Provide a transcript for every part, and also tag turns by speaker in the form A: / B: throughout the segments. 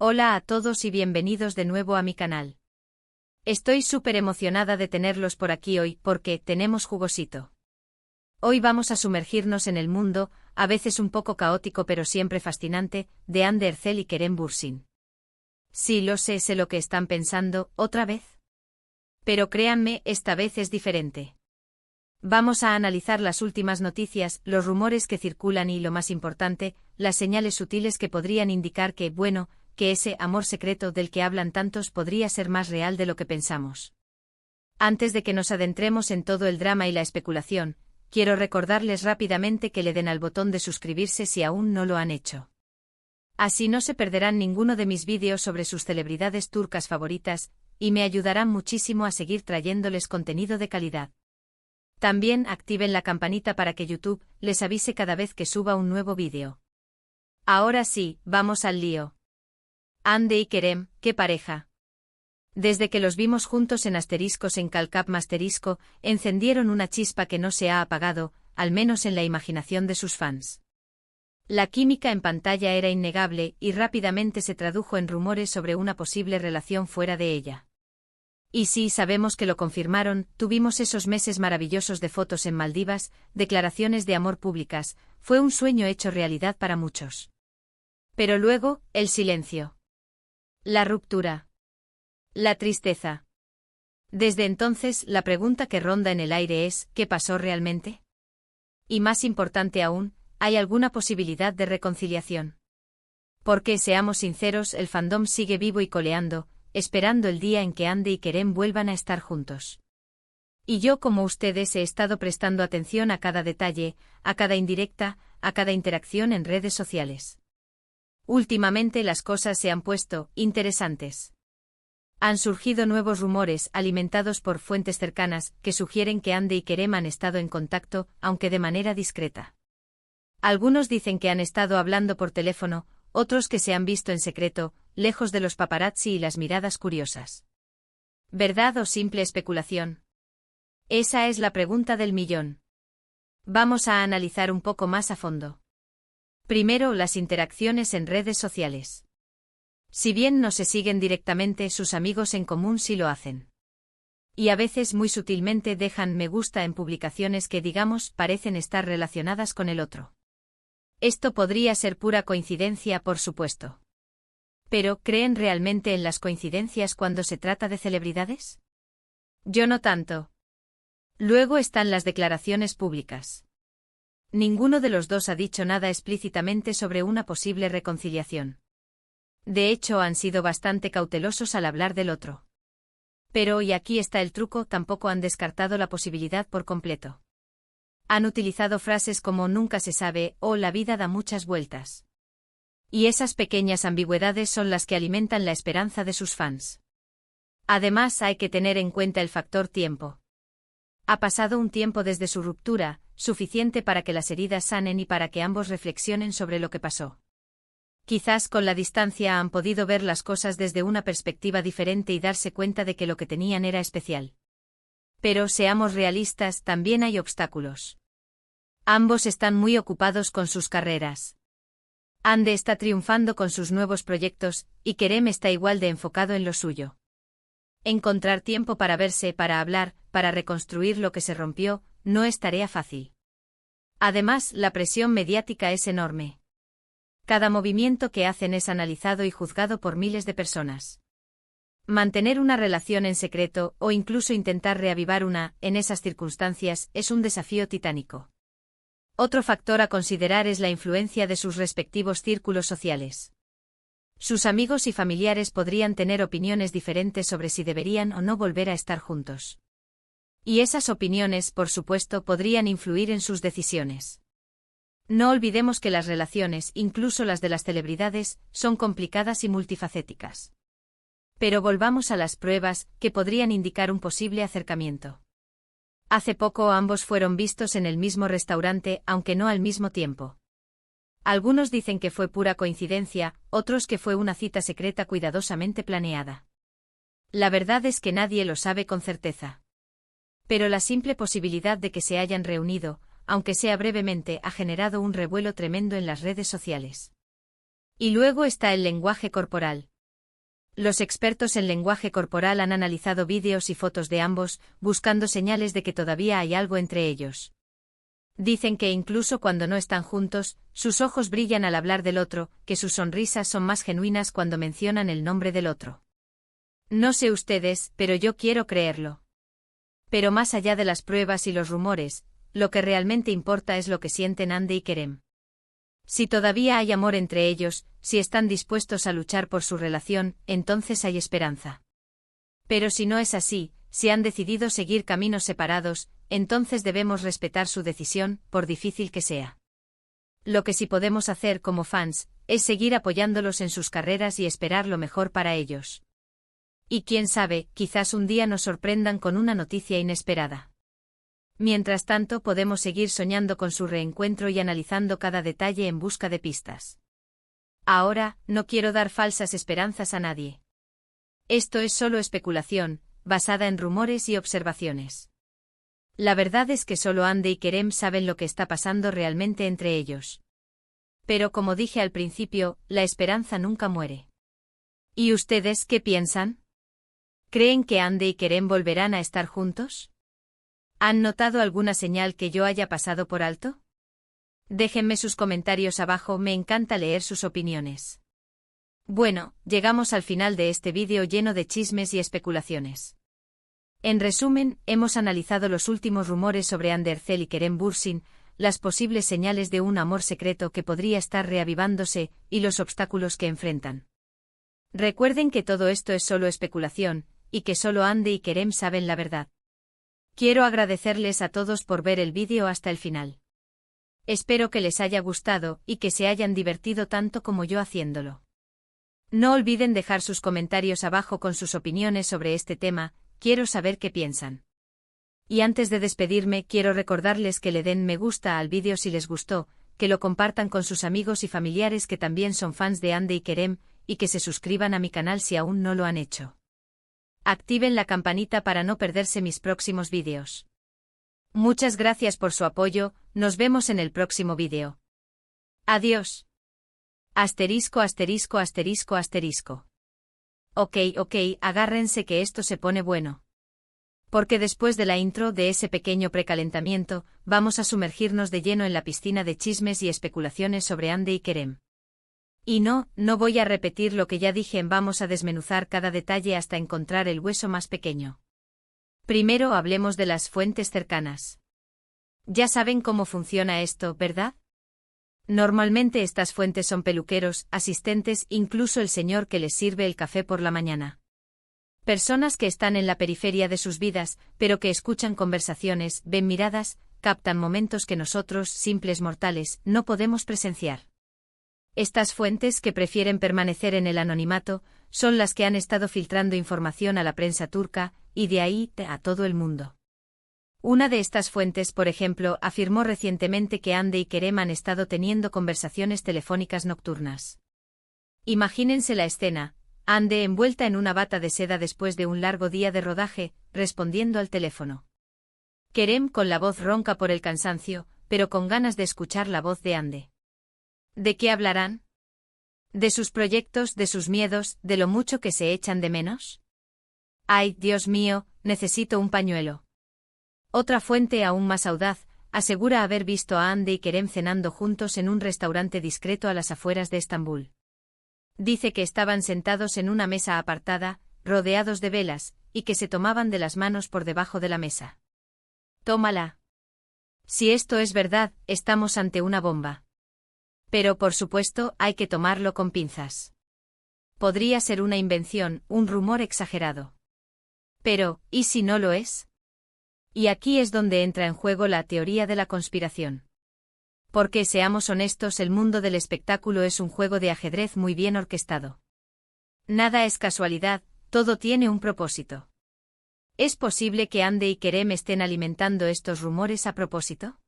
A: Hola a todos y bienvenidos de nuevo a mi canal. Estoy súper emocionada de tenerlos por aquí hoy porque tenemos jugosito. Hoy vamos a sumergirnos en el mundo, a veces un poco caótico pero siempre fascinante, de Hande Erçel y Kerem Bürsin. Sí, lo sé lo que están pensando, ¿otra vez? Pero créanme, esta vez es diferente. Vamos a analizar las últimas noticias, los rumores que circulan y, lo más importante, las señales sutiles que podrían indicar que ese amor secreto del que hablan tantos podría ser más real de lo que pensamos. Antes de que nos adentremos en todo el drama y la especulación, quiero recordarles rápidamente que le den al botón de suscribirse si aún no lo han hecho. Así no se perderán ninguno de mis vídeos sobre sus celebridades turcas favoritas, y me ayudarán muchísimo a seguir trayéndoles contenido de calidad. También activen la campanita para que YouTube les avise cada vez que suba un nuevo vídeo. Ahora sí, vamos al lío. Hande y Kerem, qué pareja. Desde que los vimos juntos en Calcap Masterisco, encendieron una chispa que no se ha apagado, al menos en la imaginación de sus fans. La química en pantalla era innegable y rápidamente se tradujo en rumores sobre una posible relación fuera de ella. Y sí, sabemos que lo confirmaron, tuvimos esos meses maravillosos de fotos en Maldivas, declaraciones de amor públicas, fue un sueño hecho realidad para muchos. Pero luego, el silencio. La ruptura. La tristeza. Desde entonces, la pregunta que ronda en el aire es, ¿qué pasó realmente? Y más importante aún, ¿hay alguna posibilidad de reconciliación? Porque, seamos sinceros, el fandom sigue vivo y coleando, esperando el día en que Hande y Kerem vuelvan a estar juntos. Y yo, como ustedes, he estado prestando atención a cada detalle, a cada indirecta, a cada interacción en redes sociales. Últimamente las cosas se han puesto interesantes. Han surgido nuevos rumores, alimentados por fuentes cercanas, que sugieren que Hande y Kerem han estado en contacto, aunque de manera discreta. Algunos dicen que han estado hablando por teléfono, otros que se han visto en secreto, lejos de los paparazzi y las miradas curiosas. ¿Verdad o simple especulación? Esa es la pregunta del millón. Vamos a analizar un poco más a fondo. Primero, las interacciones en redes sociales. Si bien no se siguen directamente, sus amigos en común sí lo hacen. Y a veces muy sutilmente dejan me gusta en publicaciones que, digamos, parecen estar relacionadas con el otro. Esto podría ser pura coincidencia, por supuesto. Pero, ¿creen realmente en las coincidencias cuando se trata de celebridades? Yo no tanto. Luego están las declaraciones públicas. Ninguno de los dos ha dicho nada explícitamente sobre una posible reconciliación. De hecho, han sido bastante cautelosos al hablar del otro. Pero, y aquí está el truco, tampoco han descartado la posibilidad por completo. Han utilizado frases como nunca se sabe o la vida da muchas vueltas. Y esas pequeñas ambigüedades son las que alimentan la esperanza de sus fans. Además, hay que tener en cuenta el factor tiempo. Ha pasado un tiempo desde su ruptura, suficiente para que las heridas sanen y para que ambos reflexionen sobre lo que pasó. Quizás con la distancia han podido ver las cosas desde una perspectiva diferente y darse cuenta de que lo que tenían era especial. Pero seamos realistas, también hay obstáculos. Ambos están muy ocupados con sus carreras. Hande está triunfando con sus nuevos proyectos, y Kerem está igual de enfocado en lo suyo. Encontrar tiempo para verse, para hablar, para reconstruir lo que se rompió, no es tarea fácil. Además, la presión mediática es enorme. Cada movimiento que hacen es analizado y juzgado por miles de personas. Mantener una relación en secreto, o incluso intentar reavivar una, en esas circunstancias, es un desafío titánico. Otro factor a considerar es la influencia de sus respectivos círculos sociales. Sus amigos y familiares podrían tener opiniones diferentes sobre si deberían o no volver a estar juntos. Y esas opiniones, por supuesto, podrían influir en sus decisiones. No olvidemos que las relaciones, incluso las de las celebridades, son complicadas y multifacéticas. Pero volvamos a las pruebas, que podrían indicar un posible acercamiento. Hace poco ambos fueron vistos en el mismo restaurante, aunque no al mismo tiempo. Algunos dicen que fue pura coincidencia, otros que fue una cita secreta cuidadosamente planeada. La verdad es que nadie lo sabe con certeza. Pero la simple posibilidad de que se hayan reunido, aunque sea brevemente, ha generado un revuelo tremendo en las redes sociales. Y luego está el lenguaje corporal. Los expertos en lenguaje corporal han analizado vídeos y fotos de ambos, buscando señales de que todavía hay algo entre ellos. Dicen que incluso cuando no están juntos, sus ojos brillan al hablar del otro, que sus sonrisas son más genuinas cuando mencionan el nombre del otro. No sé ustedes, pero yo quiero creerlo. Pero más allá de las pruebas y los rumores, lo que realmente importa es lo que sienten Andy y Kerem. Si todavía hay amor entre ellos, si están dispuestos a luchar por su relación, entonces hay esperanza. Pero si no es así, si han decidido seguir caminos separados, entonces debemos respetar su decisión, por difícil que sea. Lo que sí podemos hacer como fans, es seguir apoyándolos en sus carreras y esperar lo mejor para ellos. Y quién sabe, quizás un día nos sorprendan con una noticia inesperada. Mientras tanto podemos seguir soñando con su reencuentro y analizando cada detalle en busca de pistas. Ahora, no quiero dar falsas esperanzas a nadie. Esto es solo especulación, basada en rumores y observaciones. La verdad es que solo Andy y Kerem saben lo que está pasando realmente entre ellos. Pero como dije al principio, la esperanza nunca muere. ¿Y ustedes qué piensan? ¿Creen que Andy y Kerem volverán a estar juntos? ¿Han notado alguna señal que yo haya pasado por alto? Déjenme sus comentarios abajo, me encanta leer sus opiniones. Bueno, llegamos al final de este vídeo lleno de chismes y especulaciones. En resumen, hemos analizado los últimos rumores sobre Andercel y Kerem Bürsin, las posibles señales de un amor secreto que podría estar reavivándose, y los obstáculos que enfrentan. Recuerden que todo esto es solo especulación, y que solo Andy y Kerem saben la verdad. Quiero agradecerles a todos por ver el vídeo hasta el final. Espero que les haya gustado y que se hayan divertido tanto como yo haciéndolo. No olviden dejar sus comentarios abajo con sus opiniones sobre este tema, quiero saber qué piensan. Y antes de despedirme quiero recordarles que le den me gusta al vídeo si les gustó, que lo compartan con sus amigos y familiares que también son fans de Andy y Kerem, y que se suscriban a mi canal si aún no lo han hecho. Activen la campanita para no perderse mis próximos vídeos. Muchas gracias por su apoyo, nos vemos en el próximo vídeo. Adiós. Asterisco asterisco asterisco asterisco. Ok, agárrense que esto se pone bueno. Porque después de la intro de ese pequeño precalentamiento, vamos a sumergirnos de lleno en la piscina de chismes y especulaciones sobre Andy y Kerem. Y no voy a repetir lo que ya dije, vamos a desmenuzar cada detalle hasta encontrar el hueso más pequeño. Primero hablemos de las fuentes cercanas. Ya saben cómo funciona esto, ¿verdad? Normalmente estas fuentes son peluqueros, asistentes, incluso el señor que les sirve el café por la mañana. Personas que están en la periferia de sus vidas, pero que escuchan conversaciones, ven miradas, captan momentos que nosotros, simples mortales, no podemos presenciar. Estas fuentes que prefieren permanecer en el anonimato, son las que han estado filtrando información a la prensa turca, y de ahí a todo el mundo. Una de estas fuentes, por ejemplo, afirmó recientemente que Andy y Kerem han estado teniendo conversaciones telefónicas nocturnas. Imagínense la escena, Andy envuelta en una bata de seda después de un largo día de rodaje, respondiendo al teléfono. Kerem con la voz ronca por el cansancio, pero con ganas de escuchar la voz de Andy. ¿De qué hablarán? ¿De sus proyectos, de sus miedos, de lo mucho que se echan de menos? Ay, Dios mío, necesito un pañuelo. Otra fuente aún más audaz, asegura haber visto a Andy y Kerem cenando juntos en un restaurante discreto a las afueras de Estambul. Dice que estaban sentados en una mesa apartada, rodeados de velas, y que se tomaban de las manos por debajo de la mesa. Tómala. Si esto es verdad, estamos ante una bomba. Pero por supuesto, hay que tomarlo con pinzas. Podría ser una invención, un rumor exagerado. Pero, ¿y si no lo es? Y aquí es donde entra en juego la teoría de la conspiración. Porque seamos honestos, el mundo del espectáculo es un juego de ajedrez muy bien orquestado. Nada es casualidad, todo tiene un propósito. ¿Es posible que Andy y Kerem estén alimentando estos rumores a propósito?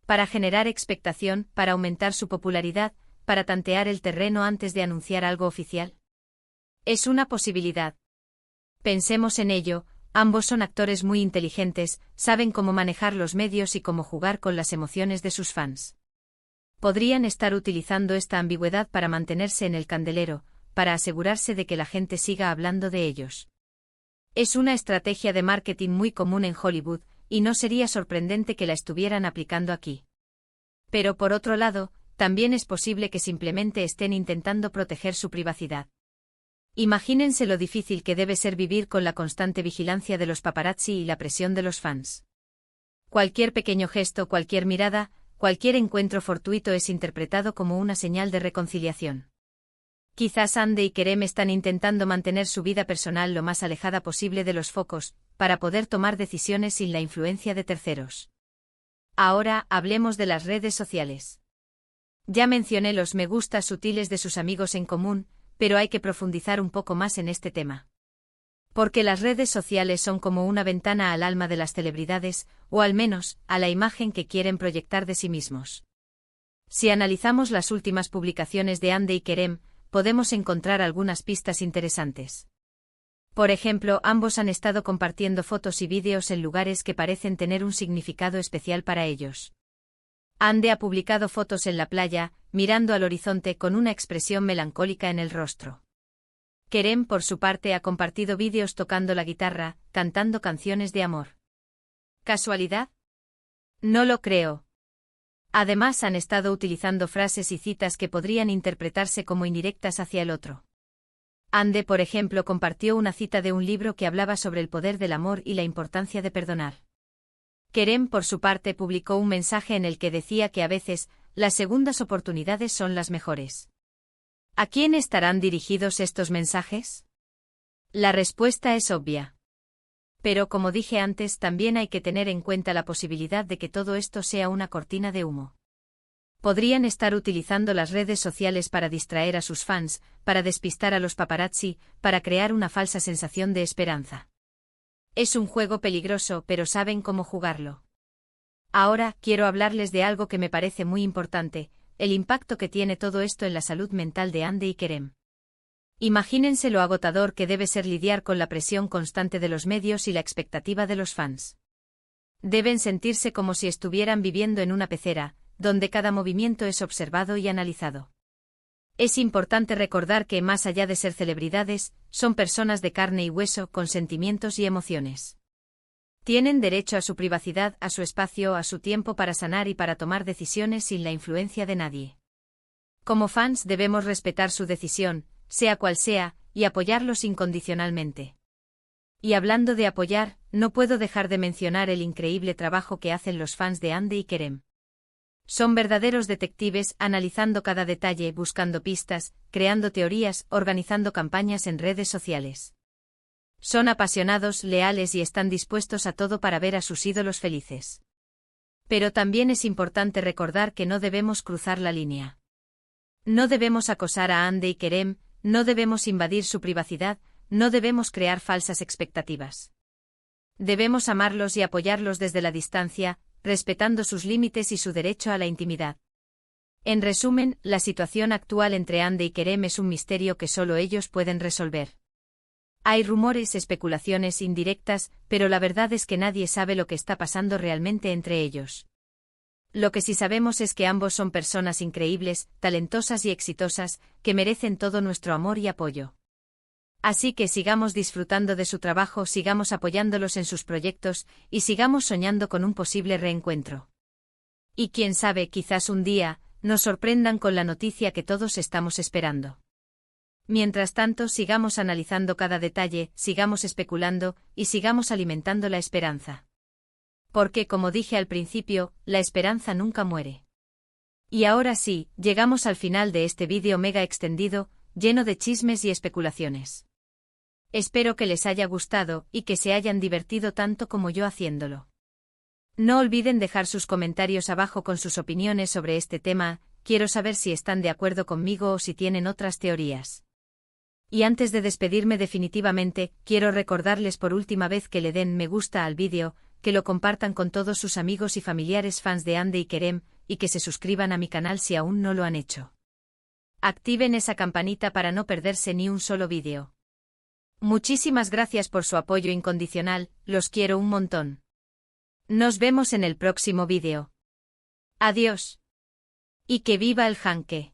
A: Para generar expectación, para aumentar su popularidad, para tantear el terreno antes de anunciar algo oficial. Es una posibilidad. Pensemos en ello, ambos son actores muy inteligentes, saben cómo manejar los medios y cómo jugar con las emociones de sus fans. Podrían estar utilizando esta ambigüedad para mantenerse en el candelero, para asegurarse de que la gente siga hablando de ellos. Es una estrategia de marketing muy común en Hollywood, y no sería sorprendente que la estuvieran aplicando aquí. Pero por otro lado, también es posible que simplemente estén intentando proteger su privacidad. Imagínense lo difícil que debe ser vivir con la constante vigilancia de los paparazzi y la presión de los fans. Cualquier pequeño gesto, cualquier mirada, cualquier encuentro fortuito es interpretado como una señal de reconciliación. Quizás Andy y Kerem están intentando mantener su vida personal lo más alejada posible de los focos, para poder tomar decisiones sin la influencia de terceros. Ahora, hablemos de las redes sociales. Ya mencioné los me gusta sutiles de sus amigos en común, pero hay que profundizar un poco más en este tema. Porque las redes sociales son como una ventana al alma de las celebridades, o al menos, a la imagen que quieren proyectar de sí mismos. Si analizamos las últimas publicaciones de Andy y Kerem, podemos encontrar algunas pistas interesantes. Por ejemplo, ambos han estado compartiendo fotos y vídeos en lugares que parecen tener un significado especial para ellos. Andy ha publicado fotos en la playa, mirando al horizonte con una expresión melancólica en el rostro. Kerem, por su parte, ha compartido vídeos tocando la guitarra, cantando canciones de amor. ¿Casualidad? No lo creo. Además, han estado utilizando frases y citas que podrían interpretarse como indirectas hacia el otro. Andy, por ejemplo, compartió una cita de un libro que hablaba sobre el poder del amor y la importancia de perdonar. Kerem, por su parte, publicó un mensaje en el que decía que a veces, las segundas oportunidades son las mejores. ¿A quién estarán dirigidos estos mensajes? La respuesta es obvia. Pero como dije antes, también hay que tener en cuenta la posibilidad de que todo esto sea una cortina de humo. Podrían estar utilizando las redes sociales para distraer a sus fans, para despistar a los paparazzi, para crear una falsa sensación de esperanza. Es un juego peligroso, pero saben cómo jugarlo. Ahora, quiero hablarles de algo que me parece muy importante, el impacto que tiene todo esto en la salud mental de Andy y Kerem. Imagínense lo agotador que debe ser lidiar con la presión constante de los medios y la expectativa de los fans. Deben sentirse como si estuvieran viviendo en una pecera, donde cada movimiento es observado y analizado. Es importante recordar que, más allá de ser celebridades, son personas de carne y hueso con sentimientos y emociones. Tienen derecho a su privacidad, a su espacio, a su tiempo para sanar y para tomar decisiones sin la influencia de nadie. Como fans debemos respetar su decisión, sea cual sea, y apoyarlos incondicionalmente. Y hablando de apoyar, no puedo dejar de mencionar el increíble trabajo que hacen los fans de Andy y Kerem. Son verdaderos detectives, analizando cada detalle, buscando pistas, creando teorías, organizando campañas en redes sociales. Son apasionados, leales y están dispuestos a todo para ver a sus ídolos felices. Pero también es importante recordar que no debemos cruzar la línea. No debemos acosar a Andy y Kerem, no debemos invadir su privacidad, no debemos crear falsas expectativas. Debemos amarlos y apoyarlos desde la distancia, respetando sus límites y su derecho a la intimidad. En resumen, la situación actual entre Andy y Kerem es un misterio que solo ellos pueden resolver. Hay rumores, especulaciones indirectas, pero la verdad es que nadie sabe lo que está pasando realmente entre ellos. Lo que sí sabemos es que ambos son personas increíbles, talentosas y exitosas, que merecen todo nuestro amor y apoyo. Así que sigamos disfrutando de su trabajo, sigamos apoyándolos en sus proyectos, y sigamos soñando con un posible reencuentro. Y quién sabe, quizás un día, nos sorprendan con la noticia que todos estamos esperando. Mientras tanto, sigamos analizando cada detalle, sigamos especulando, y sigamos alimentando la esperanza. Porque, como dije al principio, la esperanza nunca muere. Y ahora sí, llegamos al final de este vídeo mega extendido, lleno de chismes y especulaciones. Espero que les haya gustado y que se hayan divertido tanto como yo haciéndolo. No olviden dejar sus comentarios abajo con sus opiniones sobre este tema, quiero saber si están de acuerdo conmigo o si tienen otras teorías. Y antes de despedirme definitivamente, quiero recordarles por última vez que le den me gusta al vídeo, que lo compartan con todos sus amigos y familiares fans de Andy y Kerem, y que se suscriban a mi canal si aún no lo han hecho. Activen esa campanita para no perderse ni un solo vídeo. Muchísimas gracias por su apoyo incondicional, los quiero un montón. Nos vemos en el próximo vídeo. Adiós. Y que viva el Hanke.